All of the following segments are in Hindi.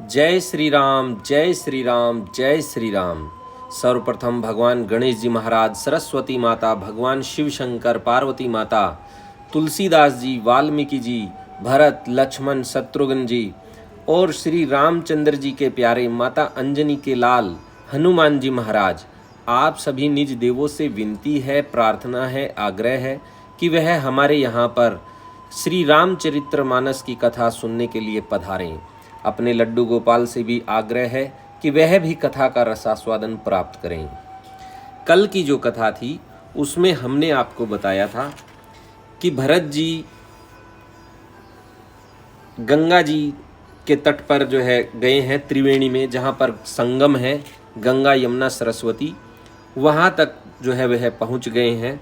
जय श्री राम, जय श्री राम, जय श्री राम। सर्वप्रथम भगवान गणेश जी महाराज, सरस्वती माता, भगवान शिव शंकर, पार्वती माता, तुलसीदास जी, वाल्मीकि जी, भरत, लक्ष्मण, शत्रुघ्न जी और श्री रामचंद्र जी के प्यारे माता अंजनी के लाल हनुमान जी महाराज, आप सभी निज देवों से विनती है, प्रार्थना है, आग्रह है कि वह हमारे यहाँ पर श्री रामचरितमानस की कथा सुनने के लिए पधारें। अपने लड्डू गोपाल से भी आग्रह है कि वह भी कथा का रसास्वादन प्राप्त करें। कल की जो कथा थी उसमें हमने आपको बताया था कि भरत जी गंगा जी के तट पर जो है गए हैं, त्रिवेणी में, जहाँ पर संगम है गंगा यमुना सरस्वती, वहाँ तक जो है वह पहुँच गए हैं।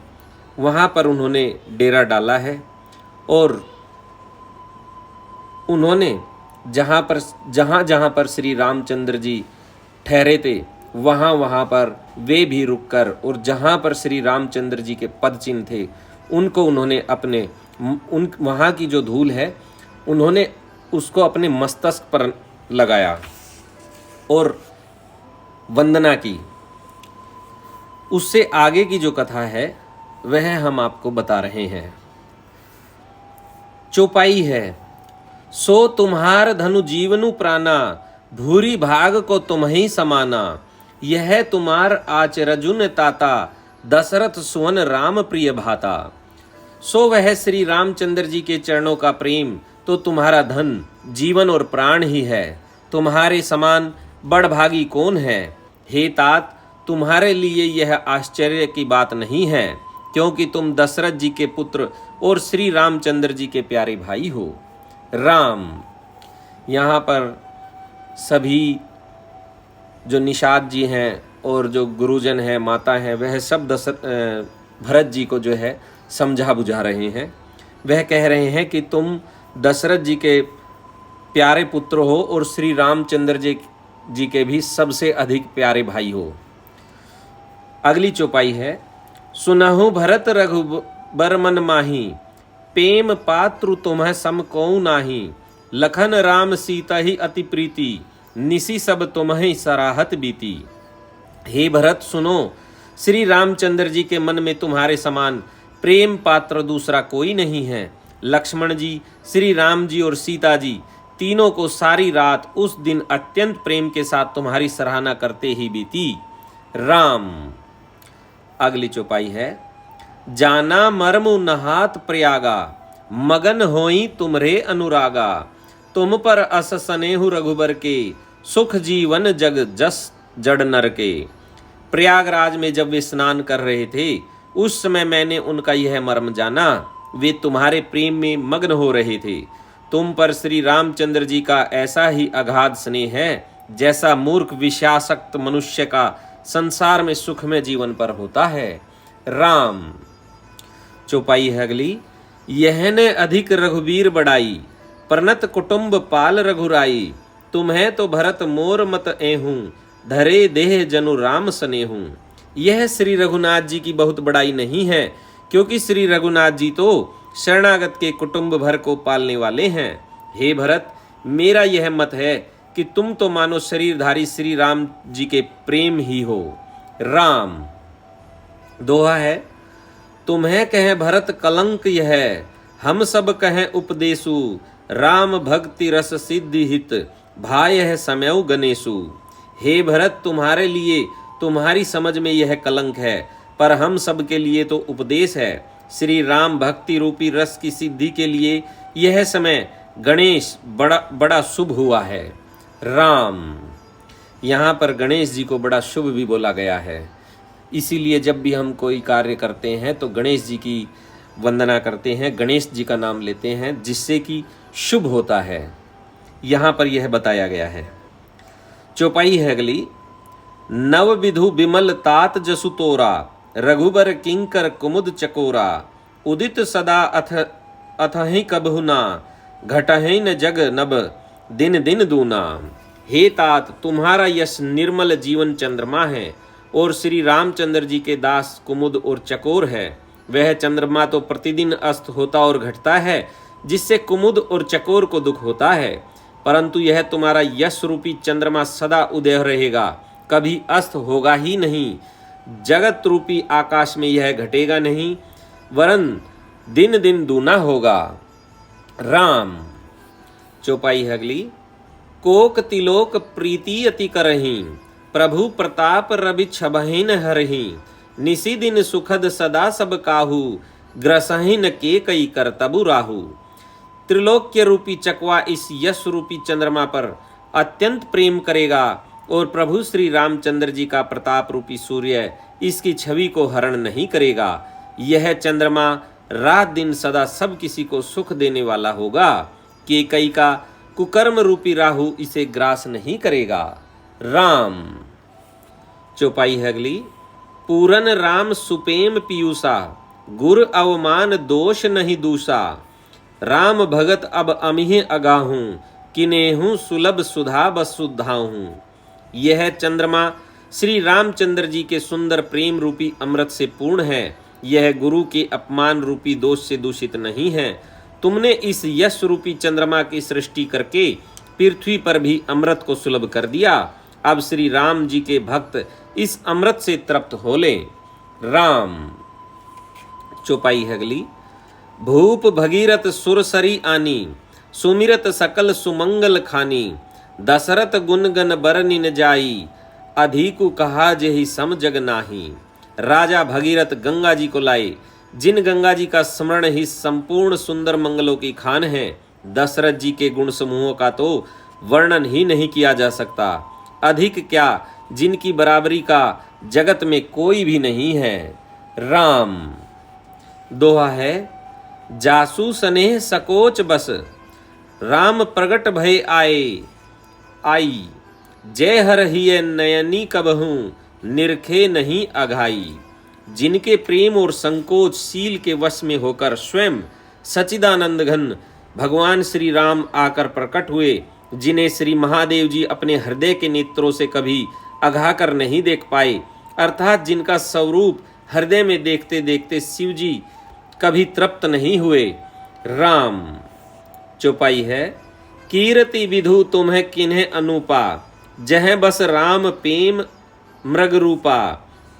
वहाँ पर उन्होंने डेरा डाला है और उन्होंने जहाँ पर श्री रामचंद्र जी ठहरे थे वहाँ पर वे भी रुककर, और जहाँ पर श्री रामचंद्र जी के पद चिन्ह थे उनको उन्होंने अपने वहाँ की जो धूल है उन्होंने उसको अपने मस्तक पर लगाया और वंदना की। उससे आगे की जो कथा है वह हम आपको बता रहे हैं। चौपाई है, सो तुम्हार धनु जीवनु प्राणा, भूरी भाग को तुम्हीं समाना। यह तुम्हार आचरजुन ताता, दशरथ सुवन राम प्रिय भाता। सो वह श्री रामचंद्र जी के चरणों का प्रेम तो तुम्हारा धन, जीवन और प्राण ही है। तुम्हारे समान बड़भागी कौन है। हे तात, तुम्हारे लिए यह आश्चर्य की बात नहीं है, क्योंकि तुम दशरथ जी के पुत्र और श्री रामचंद्र जी के प्यारे भाई हो। राम, यहाँ पर सभी जो निषाद जी हैं और जो गुरुजन हैं, माता हैं, वह सब भरत जी को जो है समझा बुझा रहे हैं। वह कह रहे हैं कि तुम दशरथ जी के प्यारे पुत्र हो और श्री रामचंद्र जी के भी सबसे अधिक प्यारे भाई हो। अगली चौपाई है, सुनहु भरत रघुबर मन माही, प्रेम पात्रु तुम्हें सम कौ नाही। लखन राम सीता ही अति प्रीति, निसी सब तुम्हें सराहत बीती। हे भरत सुनो, श्री रामचंद्र जी के मन में तुम्हारे समान प्रेम पात्र दूसरा कोई नहीं है। लक्ष्मण जी, श्री राम जी और सीता जी तीनों को सारी रात उस दिन अत्यंत प्रेम के साथ तुम्हारी सराहना करते ही बीती। राम। अगली चौपाई है, जाना मर्मु नहात प्रयागा, मगन होई तुमरे अनुरागा। तुम पर अस सनेहु रघुबर के, सुख जीवन जग जस जड़ नर के। प्रयागराज में जब वे स्नान कर रहे थे उस समय मैंने उनका यह मर्म जाना। वे तुम्हारे प्रेम में मग्न हो रहे थे। तुम पर श्री रामचंद्र जी का ऐसा ही अगाध स्नेह है जैसा मूर्ख विषयासक्त मनुष्य का संसार में सुखमय जीवन पर होता है। राम। चौपाई है अगली, यह ने अधिक रघुबीर बड़ाई, परनत कुटुंब पाल रघुराई। तुम्हें तो भरत मोर मत एहूं, धरे देह जनु राम सनेहूं। यह श्री रघुनाथ जी की बहुत बड़ाई नहीं है, क्योंकि श्री रघुनाथ जी तो शरणागत के कुटुंब भर को पालने वाले हैं। हे भरत, मेरा यह मत है कि तुम तो मानो शरीरधारी श्री राम जी के प्रेम ही हो। राम। दोहा है, तुम्हें कहें भरत कलंक यह, हम सब कहें उपदेशु। राम भक्ति रस सिद्धि हित, भाय है समयउ गणेशु। हे भरत, तुम्हारे लिए तुम्हारी समझ में यह कलंक है, पर हम सब के लिए तो उपदेश है। श्री राम भक्ति रूपी रस की सिद्धि के लिए यह समय गणेश बड़ा शुभ हुआ है। राम। यहाँ पर गणेश जी को बड़ा शुभ भी बोला गया है, इसीलिए जब भी हम कोई कार्य करते हैं तो गणेश जी की वंदना करते हैं, गणेश जी का नाम लेते हैं, जिससे कि शुभ होता है। यहाँ पर यह बताया गया है। चौपाई है अगली, नव विधु बिमल तात जसु तोरा, रघुबर किंकर कुमुद चकोरा। उदित सदा अथहि कबहु ना, घटहि न जग नभ दिन दिन दूना। हे तात, तुम्हारा यश निर्मल जीवन चंद्रमा है और श्री रामचंद्र जी के दास कुमुद और चकोर है। वह चंद्रमा तो प्रतिदिन अस्त होता और घटता है, जिससे कुमुद और चकोर को दुख होता है। परंतु यह तुम्हारा यश रूपी चंद्रमा सदा उदय रहेगा, कभी अस्त होगा ही नहीं। जगत रूपी आकाश में यह घटेगा नहीं, वरन दिन दिन दूना होगा। राम। चौपाई है अगली। कोक तिलोक प्रीति अति करहीं, प्रभु प्रताप रवि छबहिन हरहीं। निसी दिन सुखद सदा सब काहू, ग्रसहिन के कई कर तबु राहु। त्रिलोक्य रूपी चकवा इस यश रूपी चंद्रमा पर अत्यंत प्रेम करेगा और प्रभु श्री रामचंद्र जी का प्रताप रूपी सूर्य इसकी छवि को हरण नहीं करेगा। यह चंद्रमा रात दिन सदा सब किसी को सुख देने वाला होगा। केकई का कुकर्म रूपी राहु इसे ग्रास नहीं करेगा। राम। चौपाई है अगली। पूरन राम सुपेम पीयूषा, गुर अवमान दोष नहीं दूषा। राम भगत अब अमिह अगाहूं, किनेहूं सुलभ सुधा बस सुधाहूं। यह चंद्रमा श्री रामचंद्र जी के सुंदर प्रेम रूपी अमृत से पूर्ण है। यह गुरु के अपमान रूपी दोष से दूषित नहीं है। तुमने इस यश रूपी चंद्रमा की सृष्टि करके पृथ्वी पर भी अमृत को सुलभ कर दिया। अब श्री राम जी के भक्त इस अमृत से तृप्त हो ले। राम। चौपाई है अगली। भूप भगीरथ सुरसरी आनी, सुमिरत सकल सुमंगल खानी। दशरथ गुणगन बरनि न जाई, अधिकु कहा जेहि सम जग नाही। राजा भगीरथ गंगा जी को लाए, जिन गंगा जी का स्मरण ही संपूर्ण सुंदर मंगलों की खान है। दशरथ जी के गुण समूहों का तो वर्णन ही नहीं किया जा सकता, अधिक क्या जिनकी बराबरी का जगत में कोई भी नहीं है। राम। दोहा है। जासू स्नेह सकोच बस, राम प्रगट भय आए आई। जय हर हिय नयनी कबहूं, निरखे नहीं अघाई। जिनके प्रेम और संकोच शील के वश में होकर स्वयं सचिदानंद घन भगवान श्री राम आकर प्रकट हुए, जिन्हें श्री महादेव जी अपने हृदय के नेत्रों से कभी अघा कर नहीं देख पाए, अर्थात जिनका स्वरूप हृदय में देखते देखते शिव जी कभी तृप्त नहीं हुए। राम। चौपाई है। कीर्ति विधु तुम्हें किन्हें अनुपा, जह बस राम प्रेम मृग रूपा।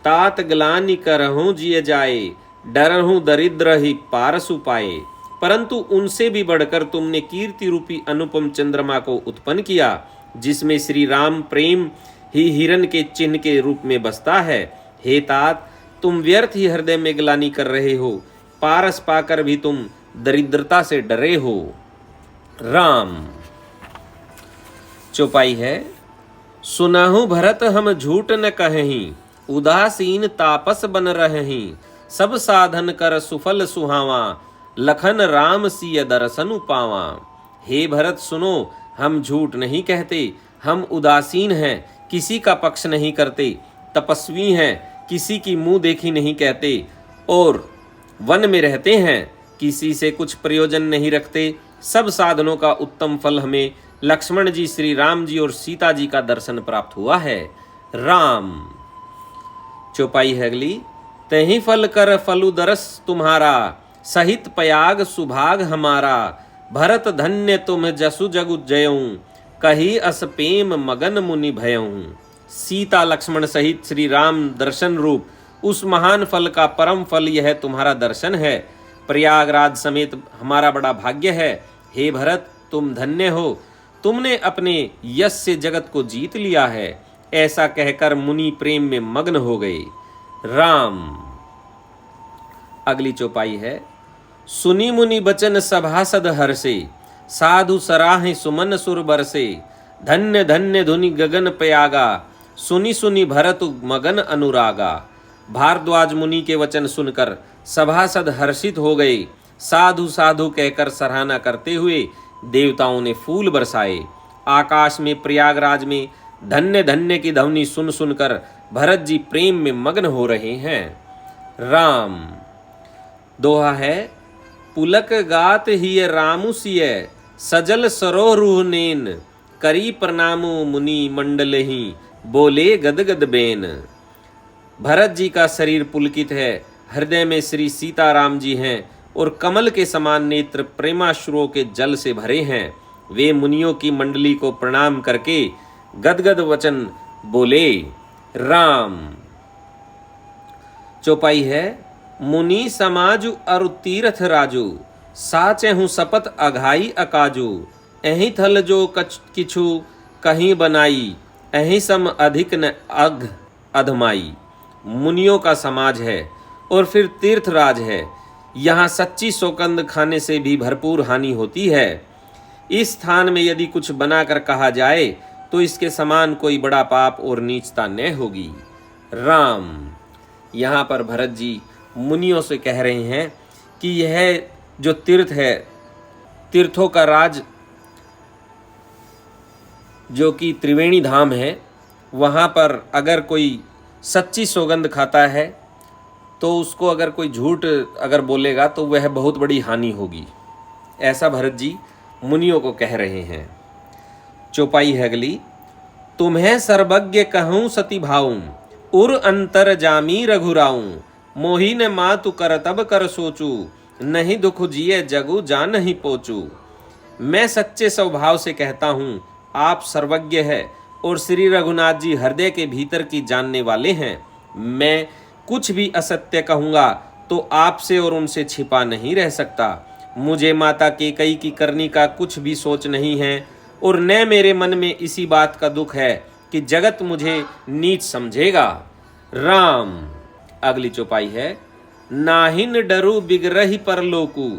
तात ग्लानि करहूं जिय जाए, डरहूं दरिद्र ही पारसु पाए। परंतु उनसे भी बढ़कर तुमने कीर्ति रूपी अनुपम चंद्रमा को उत्पन्न किया, जिसमें श्री राम प्रेम ही हिरण के चिन्ह के रूप में बसता है। हे तात, तुम व्यर्थ ही हृदय में ग्लानि कर रहे हो, पारस पाकर भी तुम दरिद्रता से डरे हो। राम। चौपाई है। सुनहु भरत हम झूठ न कहीं, उदासीन तापस बन रहें। सब साधन कर सुफल सुहावा, लखन राम सिय दर्शन पावा। हे भरत सुनो, हम झूठ नहीं कहते, हम उदासीन हैं, किसी का पक्ष नहीं करते, तपस्वी हैं, किसी की मुंह देखी नहीं कहते, और वन में रहते हैं, किसी से कुछ प्रयोजन नहीं रखते। सब साधनों का उत्तम फल हमें लक्ष्मण जी, श्री राम जी और सीता जी का दर्शन प्राप्त हुआ है। राम। चौपाई है अगली। तहि फल कर फलु दरस तुम्हारा, सहित पयाग सुभाग हमारा। भरत धन्य तुम जसु जगु जयऊं, कही अस प्रेम मगन मुनि भयऊं। सीता लक्ष्मण सहित श्री राम दर्शन रूप उस महान फल का परम फल यह तुम्हारा दर्शन है। प्रयागराज समेत हमारा बड़ा भाग्य है। हे भरत, तुम धन्य हो, तुमने अपने यश से जगत को जीत लिया है। ऐसा कहकर मुनि प्रेम में मग्न हो गए। राम। अगली चौपाई है। सुनी मुनि बचन सभासद हर्षे, साधु सराहे सुमन सुर बरसे। धन्य धन्य धुनि गगन पयागा, सुनी सुनी भरत मगन अनुरागा। भारद्वाज मुनि के वचन सुनकर सभासद हर्षित हो गए। साधु साधु कहकर सराहना करते हुए देवताओं ने फूल बरसाए। आकाश में प्रयागराज में धन्य धन्य की ध्वनि सुन सुनकर भरत जी प्रेम में मग्न हो रहे हैं। राम। दोहा है। पुलक गात हिय रामुसिय, सजल सरोह नेन। करी प्रणामु मुनि मंडलहि, बोले गदगद बेन। भरत जी का शरीर पुलकित है, हृदय में श्री सीताराम जी हैं और कमल के समान नेत्र प्रेमाश्रुओं के जल से भरे हैं। वे मुनियों की मंडली को प्रणाम करके गदगद वचन बोले। राम। चौपाई है। मुनि समाजु अरु तीर्थ राजू, साचे हूँ सपत अघाई अकाजू। एहि थल जो किछु कहीं बनाई, एहि सम अधिक न अघ अधमाई। मुनियों का समाज है और फिर तीर्थराज है। यहाँ सच्ची सौगंध खाने से भी भरपूर हानि होती है। इस स्थान में यदि कुछ बनाकर कहा जाए तो इसके समान कोई बड़ा पाप और नीचता न होगी। राम। यहाँ पर भरत जी मुनियों से कह रहे हैं कि यह जो तीर्थ है, तीर्थों का राज जो कि त्रिवेणी धाम है, वहाँ पर अगर कोई सच्ची सौगंध खाता है तो उसको अगर कोई झूठ अगर बोलेगा तो वह बहुत बड़ी हानि होगी। ऐसा भरत जी मुनियों को कह रहे हैं। चौपाई है अगली। तुम्हें सर्वज्ञ कहूँ सती भाऊं, उर अंतर जामी रघुराऊं। मोही ने मातु कर तब कर सोचू, नहीं दुख जिए जगू जा नहीं पोचू। मैं सच्चे स्वभाव से कहता हूँ, आप सर्वज्ञ है और श्री रघुनाथ जी हृदय के भीतर की जानने वाले हैं। मैं कुछ भी असत्य कहूँगा तो आपसे और उनसे छिपा नहीं रह सकता। मुझे माता कैकेयी की करनी का कुछ भी सोच नहीं है और न मेरे मन में इसी बात का दुख है कि जगत मुझे नीच समझेगा। राम। अगली चौपाई है। नाहिन डरू बिगरहि परलोकु,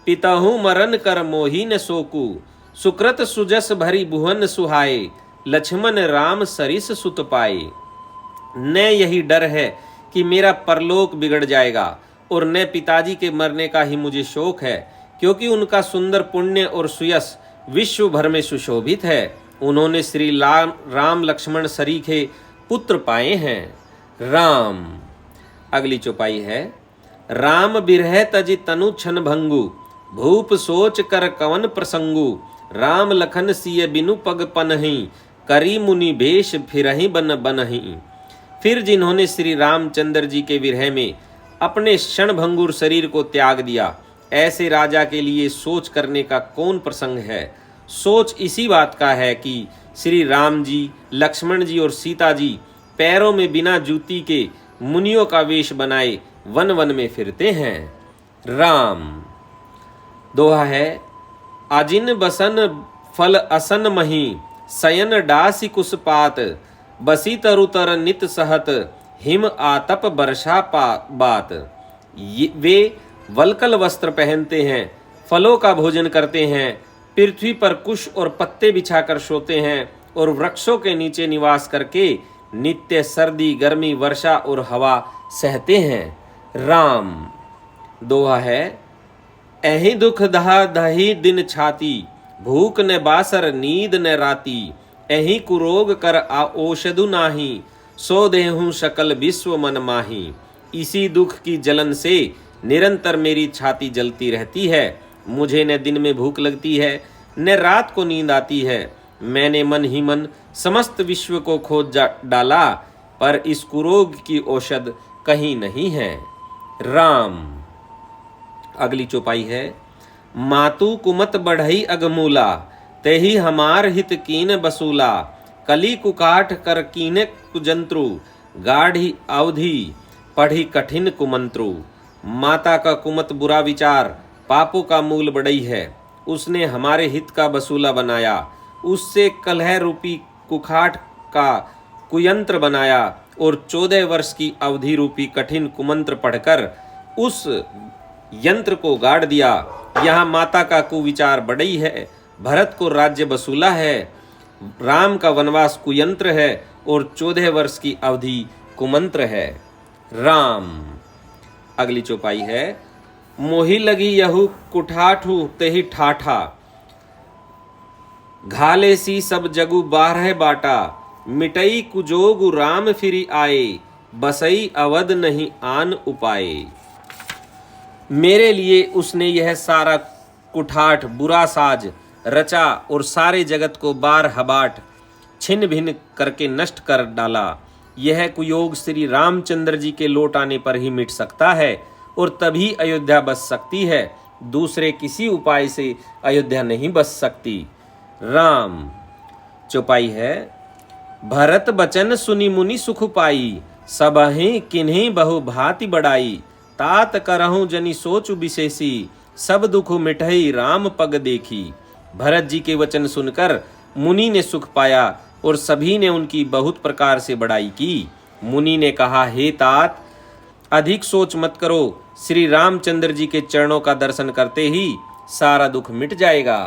पितहु मरन कर मोहि न सोकु। सुकृत सुजस भरी भुवन सुहाए, लक्ष्मण राम सरिस सुत पाए। न यही डर है कि मेरा परलोक बिगड़ जाएगा और न पिताजी के मरने का ही मुझे शोक है, क्योंकि उनका सुंदर पुण्य और सुयस विश्व भर में सुशोभित है। उन्होंने श्री राम लक्ष्मण सरीखे पुत्र पाए हैं। राम। अगली चौपाई है। राम बिरह तजि तनु छन भंगु, भूप सोच कर कवन प्रसंगु। राम लखन सिय बिनु पग पनहि, करी मुनि भेष फिरहि बन बनहि। फिर जिन्होंने श्री रामचंद्र जी के विरह में अपने क्षणभंगुर शरीर को त्याग दिया, ऐसे राजा के लिए सोच करने का कौन प्रसंग है। सोच इसी बात का है कि श्री राम जी, लक्ष्मण जी और सीता जी पैरों में बिना जूती के मुनियों का वेश बनाए वन वन में फिरते हैं। राम। दोहा है। अजिन बसन फल असन मही, सयन डासी कुसपात। बसी तरु तर नित सहत, हिम आतप वर्षा बात। वे वल्कल वस्त्र पहनते हैं, फलों का भोजन करते हैं, पृथ्वी पर कुश और पत्ते बिछाकर सोते हैं और वृक्षों के नीचे निवास करके नित्य सर्दी, गर्मी, वर्षा और हवा सहते हैं। राम। दोहा है। एहि दुख दहा दही दिन छाती, भूख न बासर नींद न राती। एहि कुरोग कर आ औषधु नाही, सो देहूं सकल विश्व मन माही। इसी दुख की जलन से निरंतर मेरी छाती जलती रहती है। मुझे न दिन में भूख लगती है न रात को नींद आती है। मैंने मन ही मन समस्त विश्व को खोज डाला, पर इस कुरोग की औषध कहीं नहीं है। राम। अगली चौपाई है। मातु कुमत बढ़ई अगमूला, तेहि हमार हित कीन बसूला। कली कुकाठ कर कीने कुजंत्रु, गाढ़ी अवधि पढ़ी कठिन कुमंत्रु। माता का कुमत बुरा विचार पापों का मूल बढ़ई है। उसने हमारे हित का बसूला बनाया, उससे कलह रूपी कुखाट का कुयंत्र बनाया और 14 वर्ष की अवधि रूपी कठिन कुमंत्र पढ़कर उस यंत्र को गाड़ दिया। यहाँ माता का कुविचार बढ़ई है, भरत को राज्य बसूला है, राम का वनवास कुयंत्र है और 14 वर्ष की अवधि कुमंत्र है। राम। अगली चौपाई है। मोहि लगी यहु कुठाठु तेहि ठाठा, घाले सी सब जगु 12 बाटा। मिटई कुजोगु राम फिरी आए, बसई अवध नहीं आन उपाए। मेरे लिए उसने यह सारा कुठाठ बुरा साज रचा और सारे जगत को 12 बाट छिन्न भिन्न करके नष्ट कर डाला। यह कुयोग श्री रामचंद्र जी के लौट आने पर ही मिट सकता है और तभी अयोध्या बस सकती है। दूसरे किसी उपाय से अयोध्या नहीं बस सकती। राम। चौपाई है, भरत बचन सुनि मुनि सुख पाई, सबहि किन्हीं बहु भांति बढ़ाई, तात करहु जनि सोच विशेषी, सब दुख मिटहि राम पग देखी। भरत जी के वचन सुनकर मुनि ने सुख पाया और सभी ने उनकी बहुत प्रकार से बड़ाई की। मुनि ने कहा, हे तात, अधिक सोच मत करो, श्री रामचंद्र जी के चरणों का दर्शन करते ही सारा दुख मिट जाएगा।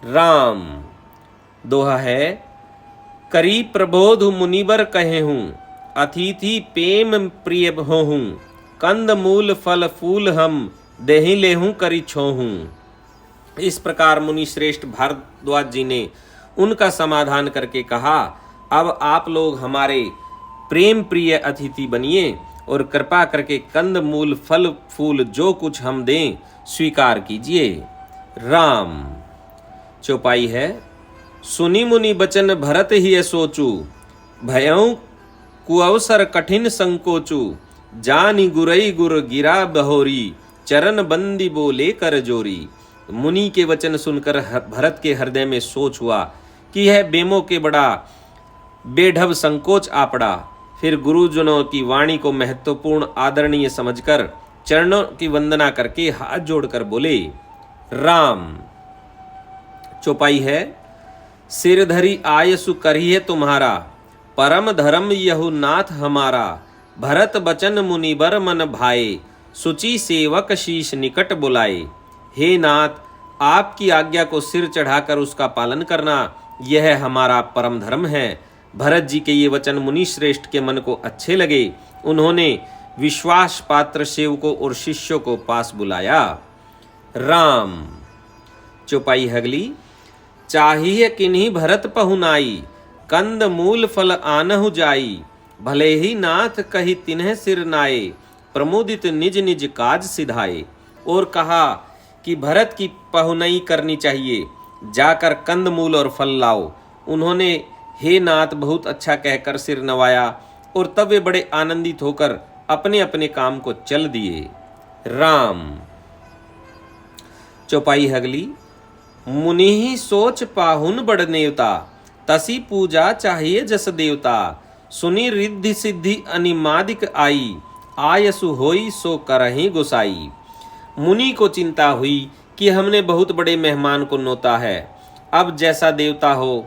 राम। दोहा है, करी प्रबोध मुनिबर कहे हूँ, अतिथि प्रेम प्रिय होहूँ, कंद मूल फल फूल हम देहि लेहूँ करी छोहूँ। इस प्रकार मुनि श्रेष्ठ भारद्वाज जी ने उनका समाधान करके कहा, अब आप लोग हमारे प्रेम प्रिय अतिथि बनिए और कृपा करके कंद मूल फल फूल जो कुछ हम दें स्वीकार कीजिए। राम। चौपाई है, सुनि मुनि बचन भरत ही सोचू, भयऊ कुअवसर कठिन संकोचू, जानि गुरई गुर गिरा बहोरी, चरण बंदी बोले कर जोरी। मुनि के वचन सुनकर भरत के हृदय में सोच हुआ कि यह बेमो के बड़ा बेढब संकोच आ पड़ा। फिर गुरुजनों की वाणी को महत्वपूर्ण आदरणीय समझकर चरणों की वंदना करके हाथ जोड़कर बोले, राम। चौपाई है, सिर धरी आयसु करिए तुम्हारा, परम धर्म यहु नाथ हमारा, भरत बचन मुनिबर मन भाए, सुचि सेवक शीश निकट बुलाए। हे नाथ, आपकी आज्ञा को सिर चढ़ाकर उसका पालन करना यह हमारा परम धर्म है। भरत जी के ये वचन मुनि श्रेष्ठ के मन को अच्छे लगे। उन्होंने विश्वास पात्र सेवकों और शिष्यों को पास बुलाया। राम। चौपाई अगली, चाहिए किन्हीं भरत पहुनाई, कंद मूल फल आनहु जाई, भले ही नाथ कही तिन्ह सिर नाए, प्रमोदित निज निज काज सिधाए। और कहा कि भरत की पहुनई करनी चाहिए, जाकर कंद मूल और फल लाओ। उन्होंने हे नाथ बहुत अच्छा कहकर सिर नवाया और तब वे बड़े आनंदित होकर अपने अपने काम को चल दिए। राम। चौपाई अगली, मुनि ही सोच पाहुन बड़ नेवता, तसी पूजा चाहिए जस देवता, सुनी रिद्धि सिद्धि अनिमादिक आई, आयसु होई सो करहि गोसाई। मुनि को चिंता हुई कि हमने बहुत बड़े मेहमान को नोता है, अब जैसा देवता हो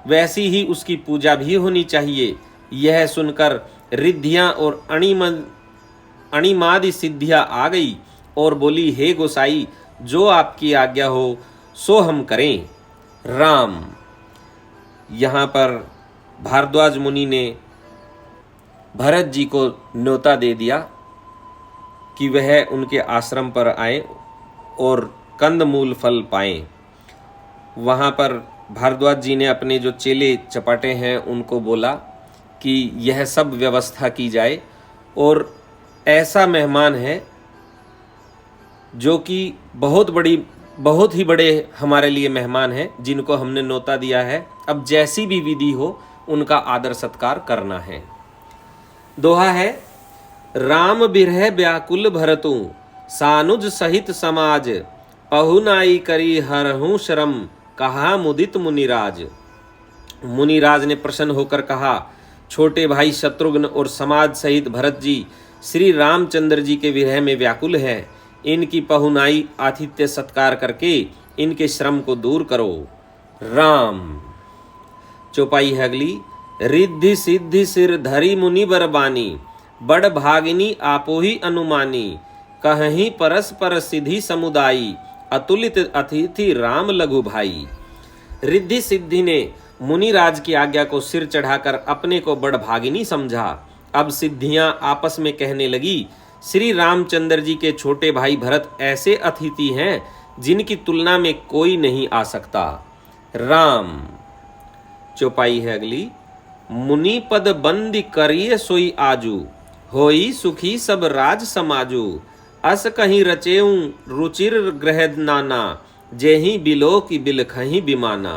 वैसी ही उसकी पूजा भी होनी चाहिए। यह सुनकर रिद्धियां और अणिमादि सिद्धियां आ गई और बोली, हे गोसाई, जो आपकी आज्ञा हो सो हम करें। राम। यहाँ पर भारद्वाज मुनि ने भरत जी को न्योता दे दिया कि वह उनके आश्रम पर आए और कंदमूल फल पाएं। वहाँ पर भारद्वाज जी ने अपने जो चेले चपाटे हैं उनको बोला कि यह सब व्यवस्था की जाए, और ऐसा मेहमान है जो कि बहुत ही बड़े हमारे लिए मेहमान हैं, जिनको हमने न्योता दिया है। अब जैसी भी विधि हो उनका आदर सत्कार करना है। दोहा है, राम बिरह व्याकुल भरतू, सानुज सहित समाज, पहुनाई करी हरहूँ शरम, कहा मुदित मुनिराज। मुनिराज ने प्रसन्न होकर कहा, छोटे भाई शत्रुघ्न और समाज सहित भरत जी श्री रामचंद्र जी के विरह में व्याकुल है। इनकी पहुनाई आतिथ्य सत्कार करके इनके श्रम को दूर करो। राम। चौपाई है अगली, रिद्धि सिद्धि सिर धरी मुनि बरबानी, बड़ भागिनी आपो ही अनुमानी, कहीं परस्पर सिद्धि समुदायी, अतुलित अतिथि राम लघु भाई। रिद्धि सिद्धि ने मुनिराज की आज्ञा को सिर चढ़ाकर अपने को बड़ भागिनी समझा। अब सिद्धियां आपस में कहने लगी, श्री रामचंद्र जी के छोटे भाई भरत ऐसे अतिथि हैं जिनकी तुलना में कोई नहीं आ सकता। राम। चौपाई है अगली, मुनि पद बंदी करिए सोई आजू, होई सुखी सब राज समाजू, अस कहीं रचेऊं रुचिर ग्रह नाना, जेहि बिलो की बिल खहीं बिमाना।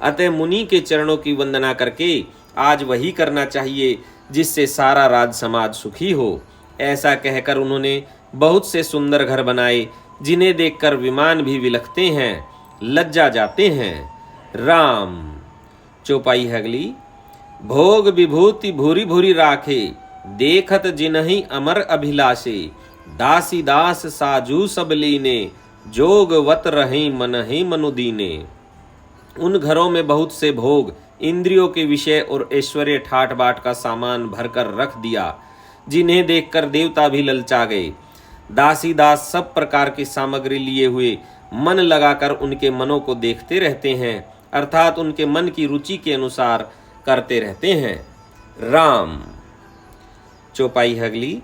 अतः मुनि के चरणों की वंदना करके आज वही करना चाहिए जिससे सारा राज समाज सुखी हो। ऐसा कहकर उन्होंने बहुत से सुंदर घर बनाए, जिन्हें देखकर विमान भी विलखते हैं, लज्जा जाते हैं। राम। चौपाई है अगली। भोग विभूति भूरी भूरी राखे, देखत जिनहि अमर अभिलाषे। दासी दास साजू सब लीने, जोग वत रहे मनहि मनुदीने। उन घरों में बहुत से भोग, इंद्रियों के विषय और ऐश्वर्य ठाट बाट का सामान भरकर रख दिया, जिन्हें देखकर देवता भी ललचा गए। दासी दास सब प्रकार की सामग्री लिए हुए मन लगाकर उनके मनों को देखते रहते हैं, अर्थात उनके मन की रुचि के अनुसार करते रहते हैं। राम। चौपाई है अगली।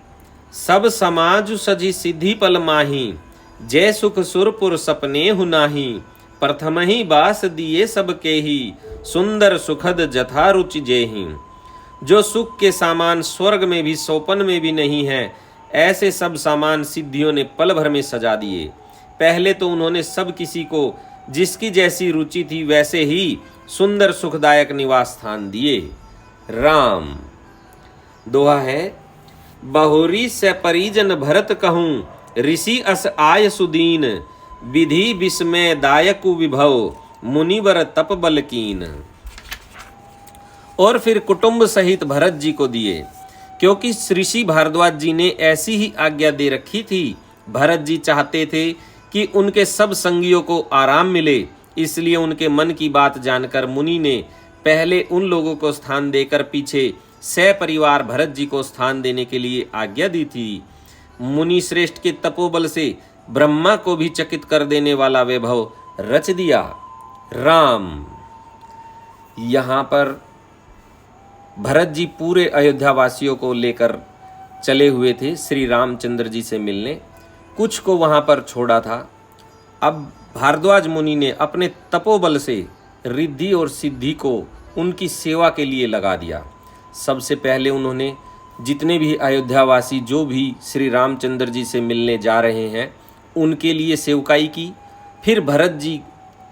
सब समाज सजी सिद्धि पल माही, जय सुख सुरपुर सपने हुनाही। प्रथम ही बास दिए सबके ही, सुंदर सुखद जथा रुचि जेहि। जो सुख के सामान स्वर्ग में भी सोपन में भी नहीं है, ऐसे सब सामान सिद्धियों ने पल भर में सजा दिए। पहले तो उन्होंने सब किसी को जिसकी जैसी रुचि थी वैसे ही सुंदर सुखदायक निवास स्थान दिए। राम। दोहा है। बहुरी से परिजन भरत कहूं, ऋषि अस आय सुदीन। विधि विस्मय दायकु विभव, मुनिवर तप बल कीन। और फिर कुटुंब सहित भरत जी को दिए, क्योंकि ऋषि भारद्वाज जी ने ऐसी ही आज्ञा दे रखी थी। भरत जी चाहते थे कि उनके सब संगियों को आराम मिले, इसलिए उनके मन की बात जानकर मुनि ने पहले उन लोगों को स्थान देकर पीछे सपरिवार भरत जी को स्थान देने के लिए आज्ञा दी थी। मुनि श्रेष्ठ के तपोबल से ब्रह्मा को भी चकित कर देने वाला वैभव रच दिया। राम। यहाँ पर भरत जी पूरे अयोध्या वासियों को लेकर चले हुए थे श्री रामचंद्र जी से मिलने। कुछ को वहाँ पर छोड़ा था। अब भारद्वाज मुनि ने अपने तपोबल से रिद्धि और सिद्धि को उनकी सेवा के लिए लगा दिया। सबसे पहले उन्होंने जितने भी अयोध्यावासी जो भी श्री रामचंद्र जी से मिलने जा रहे हैं उनके लिए सेवकाई की। फिर भरत जी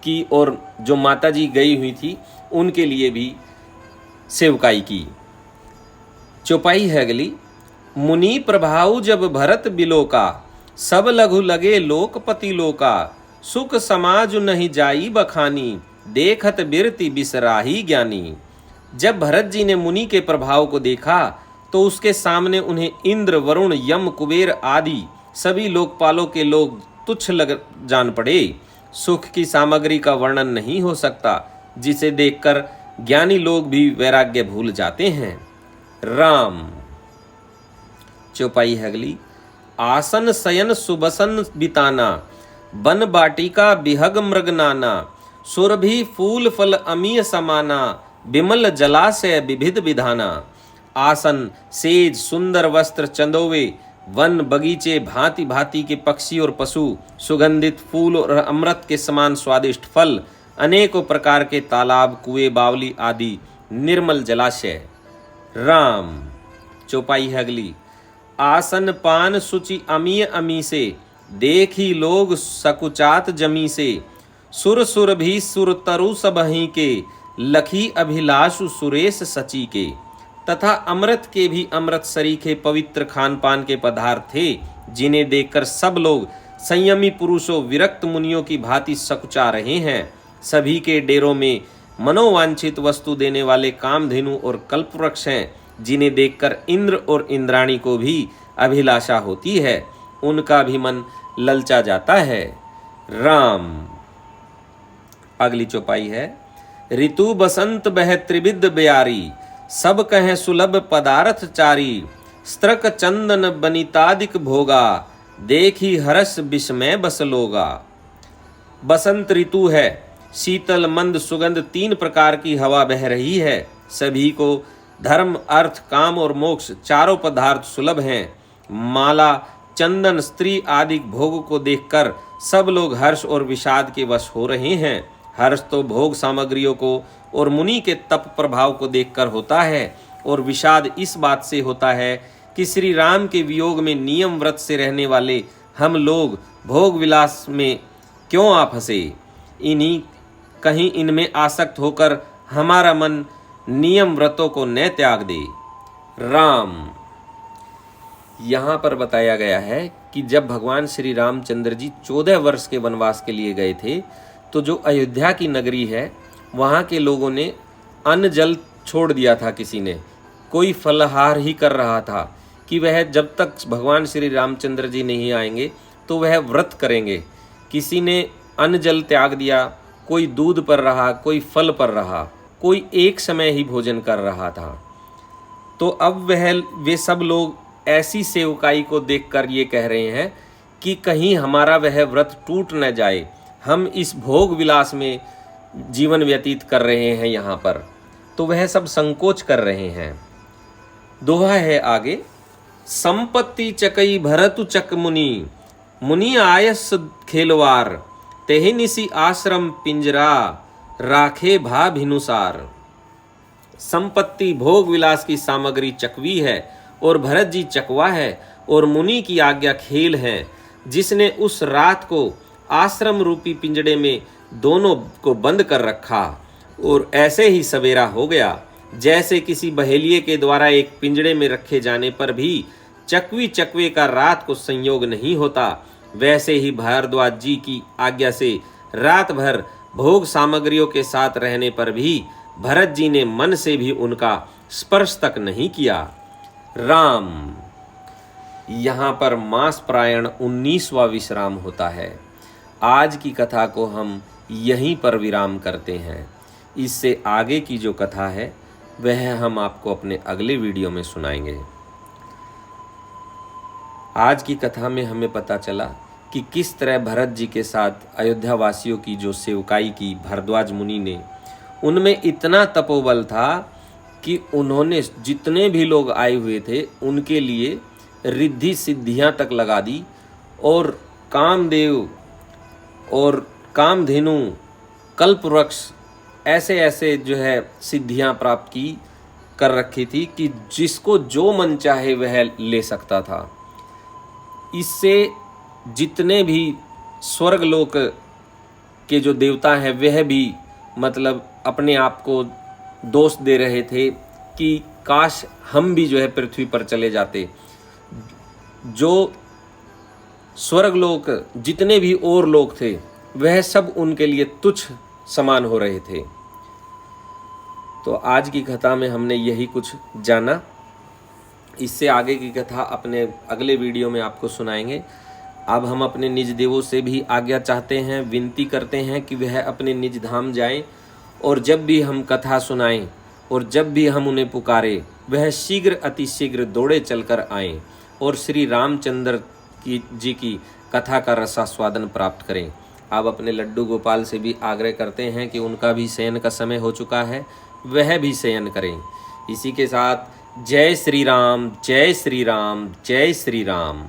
की और जो माता जी गई हुई थी उनके लिए भी सेवकाई की। चौपाई है अगली। मुनि प्रभाव जब भरत बिलोका, सब लघु लगे लोकपति लोका। सुख समाज नहीं जाई बखानी, देखत बिरति बिसराही ज्ञानी। जब भरत जी ने मुनि के प्रभाव को देखा तो उसके सामने उन्हें इंद्र वरुण यम कुबेर आदि सभी लोकपालों के लोग तुच्छ लग जान पड़े। सुख की सामग्री का वर्णन नहीं हो सकता, जिसे देखकर ज्ञानी लोग भी वैराग्य भूल जाते हैं। राम। चौपाई है अगली। आसन शयन सुबसन बिताना, बन बाटिका बिहग मृग नाना। सुरभि फूल फल अमीय समाना, बिमल जलाशय विविध विधाना। आसन, सेज, सुंदर वस्त्र, चंदोवे, वन बगीचे, भांति भांति के पक्षी और पशु, सुगंधित फूल और अमृत के समान स्वादिष्ट फल, अनेकों प्रकार के तालाब, कुएं, बावली आदि निर्मल जलाशय। राम। चौपाई है अगली। आसन पान सुचि अमीय अमी से, देखी लोग सकुचात जमी से। सुर सुर भी सुर तरु सबहि के, लखी अभिलाषु सुरेश सची के। तथा अमृत के भी अमृत सरीखे पवित्र खान पान के पदार्थ थे, जिन्हें देखकर सब लोग संयमी पुरुषों विरक्त मुनियों की भांति सकुचा रहे हैं। सभी के डेरों में मनोवांछित वस्तु देने वाले कामधेनु और कल्पवृक्ष हैं, जिन्हें देखकर इंद्र और इंद्राणी को भी अभिलाषा होती है, उनका भी मन ललचा जाता है। राम। अगली चौपाई है। ऋतु बसंत बह त्रिविध ब्यारी, सब कहें सुलभ पदार्थ चारी। स्त्रक चंदन बनितादिक भोगा, देखी हर्ष विस्मय बस लोगा। बसंत ऋतु है, शीतल मंद सुगंध 3 प्रकार की हवा बह रही है। सभी को धर्म अर्थ काम और मोक्ष चारों पदार्थ सुलभ हैं। माला चंदन स्त्री आदि भोग को देखकर सब लोग हर्ष और विषाद के वश हो रहे हैं। हर्ष तो भोग सामग्रियों को और मुनि के तप प्रभाव को देखकर होता है, और विषाद इस बात से होता है कि श्री राम के वियोग में नियम व्रत से रहने वाले हम लोग भोग विलास में क्यों आ फंसे। कहीं इनमें आसक्त होकर हमारा मन नियम व्रतों को न त्याग दे। राम। यहाँ पर बताया गया है कि जब भगवान श्री रामचंद्र जी 14 वर्ष के वनवास के लिए गए थे, तो जो अयोध्या की नगरी है वहाँ के लोगों ने अन्न जल छोड़ दिया था, किसी ने कोई फलाहार ही कर रहा था कि वह जब तक भगवान श्री रामचंद्र जी नहीं आएंगे तो वह व्रत करेंगे। किसी ने अन्न जल त्याग दिया, कोई दूध पर रहा, कोई फल पर रहा, कोई एक समय ही भोजन कर रहा था। तो अब वे सब लोग ऐसी सेवकाई को देखकर ये कह रहे हैं कि कहीं हमारा वह व्रत टूट न जाए, हम इस भोग विलास में जीवन व्यतीत कर रहे हैं यहाँ पर। तो वह सब संकोच कर रहे हैं। दोहा है आगे, संपत्ति चकई भरतु चक मुनि, मुनि आयस खेलवार, तेहि निसी आश्रम पिंजरा, राखे भा भिनुसार। संपत्ति भोग विलास की सामग्री चकवी है और भरत जी चकवा है और मुनि की आज्ञा खेल है, जिसने उस रात को आश्रम रूपी पिंजड़े में दोनों को बंद कर रखा और ऐसे ही सवेरा हो गया। जैसे किसी बहेलिए के द्वारा एक पिंजड़े में रखे जाने पर भी चकवी चकवे का रात को संयोग नहीं होता, वैसे ही भारद्वाज जी की आज्ञा से रात भर भोग सामग्रियों के साथ रहने पर भी भरत जी ने मन से भी उनका स्पर्श तक नहीं किया। राम। यहाँ पर मास प्रायण 19वां विश्राम होता है। आज की कथा को हम यहीं पर विराम करते हैं। इससे आगे की जो कथा है वह हम आपको अपने अगले वीडियो में सुनाएंगे। आज की कथा में हमें पता चला कि किस तरह भरत जी के साथ अयोध्या वासियों की जो सेवकाई की भारद्वाज मुनि ने, उनमें इतना तपोबल था कि उन्होंने जितने भी लोग आए हुए थे उनके लिए रिद्धि सिद्धियां तक लगा दी और कामदेव और कामधेनु, कल्पवृक्ष, ऐसे ऐसे जो है सिद्धियां प्राप्त की कर रखी थी कि जिसको जो मन चाहे वह ले सकता था। इससे जितने भी स्वर्गलोक के जो देवता हैं वह भी मतलब अपने आप को दोष दे रहे थे कि काश हम भी जो है पृथ्वी पर चले जाते। जो स्वर्गलोक जितने भी और लोग थे वह सब उनके लिए तुच्छ समान हो रहे थे। तो आज की कथा में हमने यही कुछ जाना। इससे आगे की कथा अपने अगले वीडियो में आपको सुनाएंगे। अब हम अपने निज देवों से भी आज्ञा चाहते हैं, विनती करते हैं कि वह अपने निज धाम जाएं और जब भी हम कथा सुनाएं और जब भी हम उन्हें पुकारें वह शीघ्र अतिशीघ्र दौड़े चलकर आएं और श्री रामचंद्र जी की कथा का रसास्वादन प्राप्त करें। अब अपने लड्डू गोपाल से भी आग्रह करते हैं कि उनका भी शयन का समय हो चुका है, वह भी शयन करें। इसी के साथ जय श्री राम, जय श्री राम, जय श्री राम।